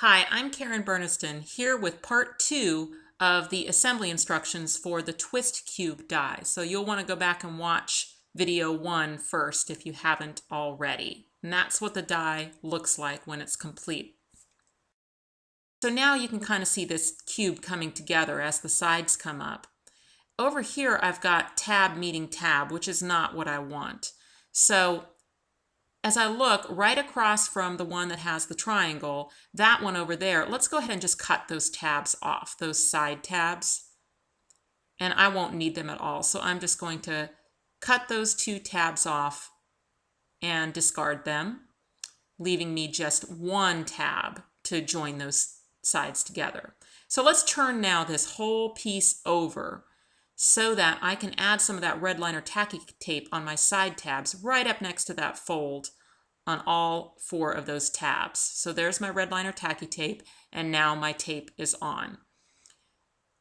Hi, I'm Karen Burniston here with part 2 of the assembly instructions for the twist cube die. So you'll want to go back and watch video 1 first if you haven't already. And that's what the die looks like when it's complete. So now you can kind of see this cube coming together as the sides come up. Over here I've got tab meeting tab, which is not what I want. So as I look right across from the one that has the triangle, that one over there, let's go ahead and just cut those tabs off, those side tabs. And I won't need them at all, so I'm just going to cut those 2 tabs off and discard them, leaving me just 1 tab to join those sides together. So let's turn now this whole piece over so that I can add some of that red liner tacky tape on my side tabs right up next to that fold on all 4 of those tabs. So there's my red liner tacky tape, and now my tape is on.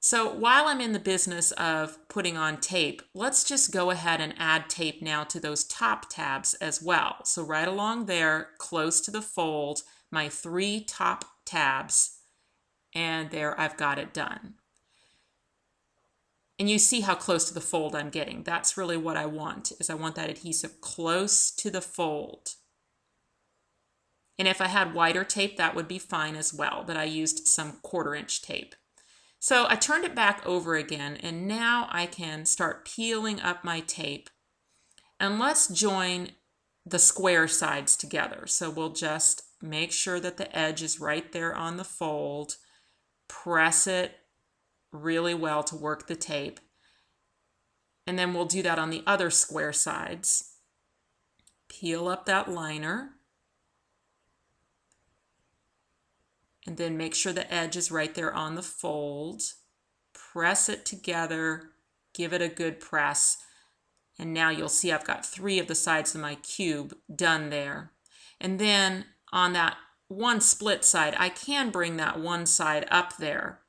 So while I'm in the business of putting on tape, let's just go ahead and add tape now to those top tabs as well. So right along there, close to the fold, my 3 top tabs, and there I've got it done. And you see how close to the fold I'm getting. That's really what I want, is I want that adhesive close to the fold. And if I had wider tape, that would be fine as well, but I used some 1/4" tape. So I turned it back over again, and now I can start peeling up my tape. And let's join the square sides together. So we'll just make sure that the edge is right there on the fold, press it really well to work the tape. And then we'll do that on the other square sides. Peel up that liner. And then make sure the edge is right there on the fold. Press it together. Give it a good press. And now you'll see I've got 3 of the sides of my cube done there. And then on that one split side, I can bring that one side up there.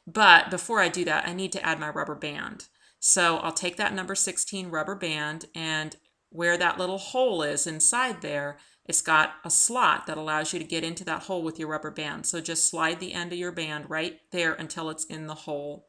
But before I do that, I need to add my rubber band. So I'll take that number 16 rubber band, and where that little hole is inside there, it's got a slot that allows you to get into that hole with your rubber band. So just slide the end of your band right there until it's in the hole.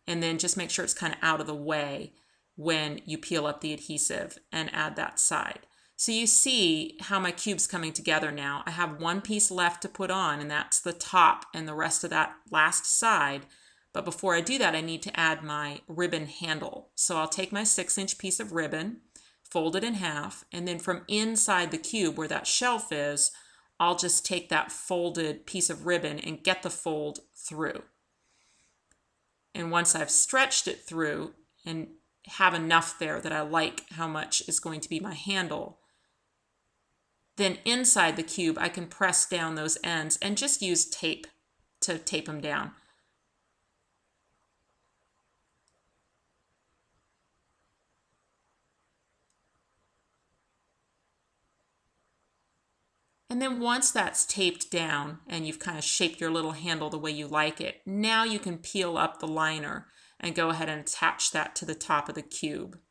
And then just make sure it's kind of out of the way when you peel up the adhesive and add that side. So you see how my cube's coming together now. I have 1 piece left to put on, and that's the top and the rest of that last side. But before I do that, I need to add my ribbon handle. So I'll take my 6" piece of ribbon, fold it in half, and then from inside the cube where that shelf is, I'll just take that folded piece of ribbon and get the fold through. And once I've stretched it through and have enough there that I like how much is going to be my handle, then inside the cube, I can press down those ends and just use tape to tape them down. And then once that's taped down and you've kind of shaped your little handle the way you like it, now you can peel up the liner and go ahead and attach that to the top of the cube.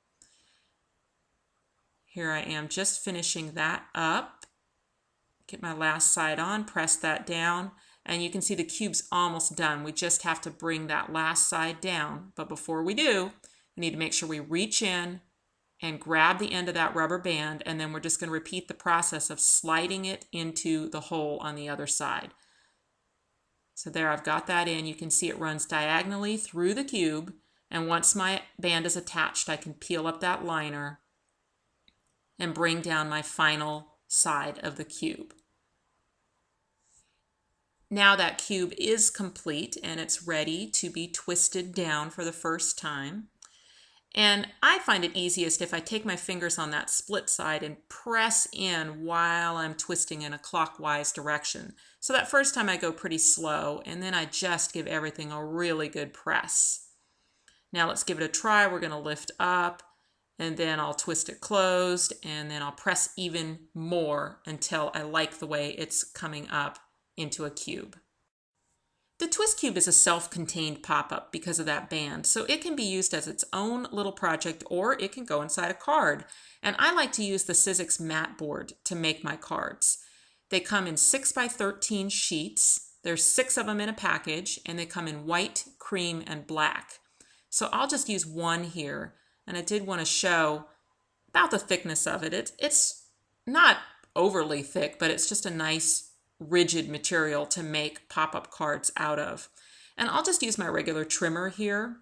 Here I am just finishing that up. Get my last side on, press that down, and you can see the cube's almost done. We just have to bring that last side down. But before we do, we need to make sure we reach in and grab the end of that rubber band, and then we're just going to repeat the process of sliding it into the hole on the other side. So there, I've got that in. You can see it runs diagonally through the cube, and once my band is attached, I can peel up that liner and bring down my final side of the cube. Now that cube is complete and it's ready to be twisted down for the first time. And I find it easiest if I take my fingers on that split side and press in while I'm twisting in a clockwise direction. So that first time I go pretty slow, and then I just give everything a really good press. Now let's give it a try. We're going to lift up, and then I'll twist it closed, and then I'll press even more until I like the way it's coming up into a cube. The twist cube is a self-contained pop-up because of that band, so it can be used as its own little project, or it can go inside a card. And I like to use the Sizzix mat board to make my cards. They come in 6x13 sheets. There's 6 of them in a package, and they come in white, cream, and black. So I'll just use one here, and I did want to show about the thickness of it. It's not overly thick, but it's just a nice rigid material to make pop-up cards out of. And I'll just use my regular trimmer here.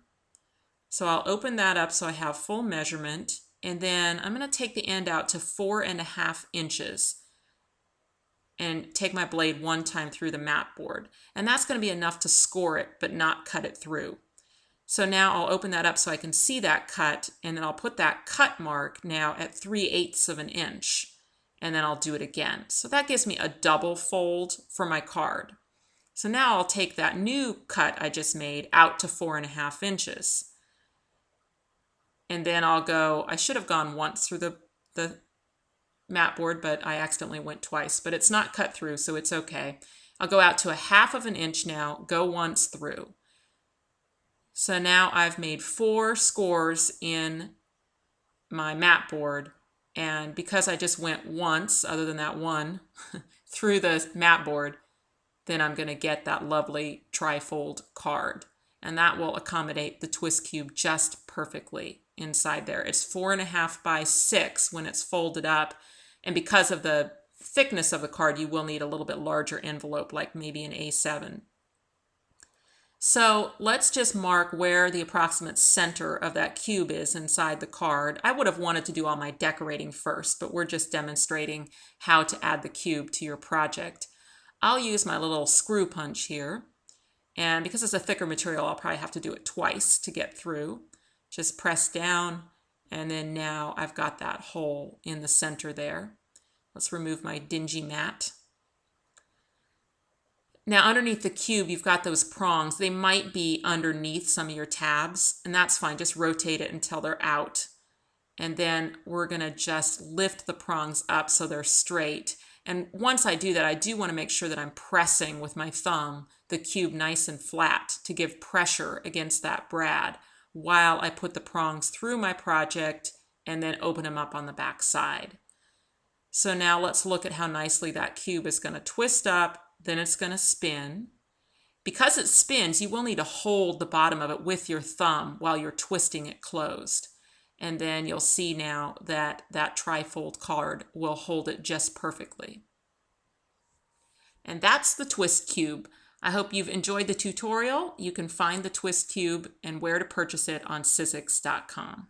So I'll open that up so I have full measurement, and then I'm going to take the end out to 4.5 inches and take my blade one time through the mat board. And that's going to be enough to score it, but not cut it through. So now I'll open that up so I can see that cut, and then I'll put that cut mark now at 3/8 of an inch, and then I'll do it again. So that gives me a double fold for my card. So now I'll take that new cut I just made out to 4.5 inches. And then I'll go, I should have gone once through the mat board, but I accidentally went twice, but it's not cut through, so it's okay. I'll go out to 1/2 of an inch now, go once through. So now I've made 4 scores in my mat board, and because I just went once, other than that one, through the mat board, then I'm going to get that lovely trifold card. And that will accommodate the twist cube just perfectly inside there. It's 4.5 by 6 when it's folded up. And because of the thickness of the card, you will need a little bit larger envelope, like maybe an A7. So let's just mark where the approximate center of that cube is inside the card. I would have wanted to do all my decorating first, but we're just demonstrating how to add the cube to your project. I'll use my little screw punch here. And because it's a thicker material, I'll probably have to do it twice to get through. Just press down, and then now I've got that hole in the center there. Let's remove my dingy mat. Now underneath the cube, you've got those prongs. They might be underneath some of your tabs, and that's fine. Just rotate it until they're out. And then we're gonna just lift the prongs up so they're straight. And once I do that, I do want to make sure that I'm pressing with my thumb the cube nice and flat to give pressure against that brad while I put the prongs through my project and then open them up on the back side. So now let's look at how nicely that cube is going to twist up, then it's going to spin. Because it spins, you will need to hold the bottom of it with your thumb while you're twisting it closed. And then you'll see now that that trifold card will hold it just perfectly. And that's the twist cube. I hope you've enjoyed the tutorial. You can find the twist cube and where to purchase it on Sizzix.com.